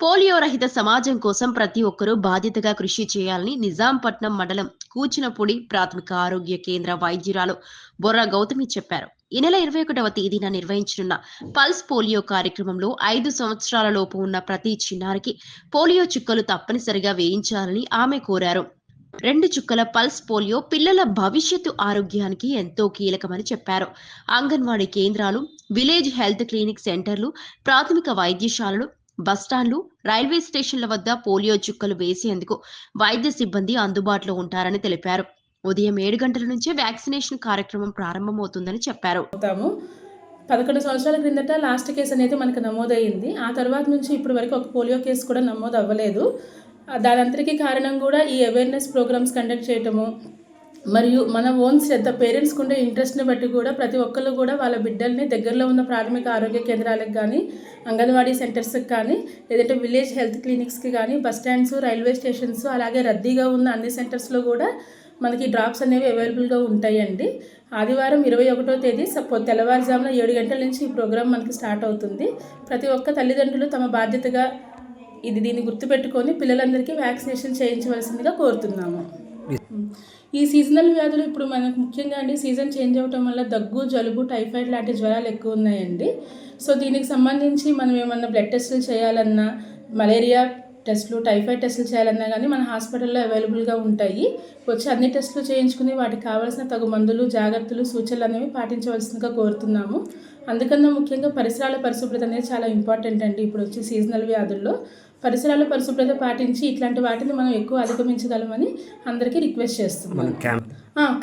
Polio రహిత సమాజం కోసం ప్రతి ఒక్కరూ బాధ్యతగా కృషి చేయాలని నిజాంపట్నం మండలం కూచినపూడి ప్రాథమిక ఆరోగ్య కేంద్ర వైద్యురాలు బొర్రా గౌతమి చెప్పారు. ఈ నెల 21వ తేదీన నిర్వహించనున్న పల్స్ పోలియో కార్యక్రమంలో 5 సంవత్సరాల లోపు ఉన్న ప్రతి చిన్నారికి పోలియో చుక్కలు తప్పనిసరిగా వేయించాలని ఆమె కోరారు. 2 చుక్కల పల్స్ పోలియో పిల్లల భవిష్యత్తు ఆరోగ్యానికి ఎంతో కీలకమని చెప్పారు. అంగన్వాడీ కేంద్రాలు, విలేజ్ హెల్త్ క్లినిక్ సెంటర్లు, ప్రాథమిక వైద్యశాలలు, బస్టాండ్లు, రైల్వే స్టేషన్ల వద్ద పోలియో చుక్కలు వేసేందుకు వైద్య సిబ్బంది అందుబాటులో ఉంటారని తెలిపారు. ఉదయం 7 గంటల నుంచే వ్యాక్సినేషన్ కార్యక్రమం ప్రారంభమవుతుందని చెప్పారు. 11 సంవత్సరాల క్రిందట లాస్ట్ కేసు అనేది మనకు నమోదయ్యింది. ఆ తర్వాత నుంచి ఇప్పటి వరకు ఒక పోలియో కేసు కూడా నమోదు అవ్వలేదు. దానంతటికీ కారణం కూడా ఈ అవేర్నెస్ ప్రోగ్రామ్స్ కండక్ట్ చేయటము, మరియు మన ఓన్ శ్రద్ధ, పేరెంట్స్కి ఉండే ఇంట్రెస్ట్ని బట్టి కూడా ప్రతి ఒక్కళ్ళు కూడా వాళ్ళ బిడ్డల్ని దగ్గరలో ఉన్న ప్రాథమిక ఆరోగ్య కేంద్రాలకు కానీ, అంగన్వాడీ సెంటర్స్కి కానీ, లేదంటే విలేజ్ హెల్త్ క్లినిక్స్కి కానీ, బస్ స్టాండ్స్, రైల్వే స్టేషన్స్, అలాగే రద్దీగా ఉన్న అన్ని సెంటర్స్లో కూడా మనకి డ్రాప్స్ అనేవి అవైలబుల్గా ఉంటాయండి. ఆదివారం 21వ తేదీ తెల్లవారుజామున 7 గంటల నుంచి ఈ ప్రోగ్రాం మనకి స్టార్ట్ అవుతుంది. ప్రతి ఒక్క తల్లిదండ్రులు తమ బాధ్యతగా దీన్ని గుర్తుపెట్టుకొని పిల్లలందరికీ వ్యాక్సినేషన్ చేయించవలసిందిగా కోరుతున్నాము. ఈ సీజనల్ వ్యాధులు ఇప్పుడు మనకు ముఖ్యంగా అండి సీజన్ చేంజ్ అవ్వటం వల్ల దగ్గు, జలుబు, టైఫాయిడ్ లాంటి జ్వరాలు ఎక్కువ ఉన్నాయండి. సో దీనికి సంబంధించి మనం ఏమన్నా బ్లడ్ టెస్టులు చేయాలన్నా, మలేరియా టెస్టులు, టైఫాయిడ్ టెస్టులు చేయాలన్నా కానీ మన హాస్పిటల్లో అవైలబుల్గా ఉంటాయి. వచ్చి అన్ని టెస్టులు చేయించుకుని వాటికి కావాల్సిన తగు మందులు, జాగ్రత్తలు, సూచనలు అనేవి పాటించవలసిందిగా కోరుతున్నాము. అందుకన్నా ముఖ్యంగా పరిసరాల పరిశుభ్రత అనేది చాలా ఇంపార్టెంట్ అండి. ఇప్పుడు వచ్చే సీజనల్ వ్యాధుల్లో పరిసరాల పరిశుభ్రత పాటించి ఇట్లాంటి వాటిని మనం ఎక్కువ అధిగమించగలమని అందరికీ రిక్వెస్ట్ చేస్తున్నాం.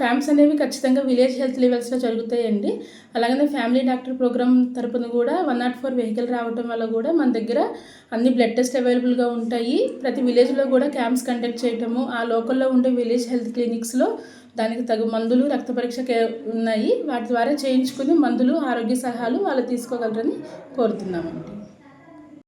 క్యాంప్స్ అనేవి ఖచ్చితంగా విలేజ్ హెల్త్ లెవెల్స్లో జరుగుతాయండి. అలాగనే ఫ్యామిలీ డాక్టర్ ప్రోగ్రామ్ తరపున కూడా 104 వెహికల్ రావటం వల్ల కూడా మన దగ్గర అన్ని బ్లడ్ టెస్ట్ అవైలబుల్గా ఉంటాయి. ప్రతి విలేజ్లో కూడా క్యాంప్స్ కండక్ట్ చేయటము, ఆ లోకల్లో ఉండే విలేజ్ హెల్త్ క్లినిక్స్లో దానికి తగు మందులు, రక్త పరీక్ష ఉన్నాయి. వాటి ద్వారా చేయించుకుని మందులు, ఆరోగ్య సలహాలు వాళ్ళు తీసుకోగలరని కోరుతున్నామండి.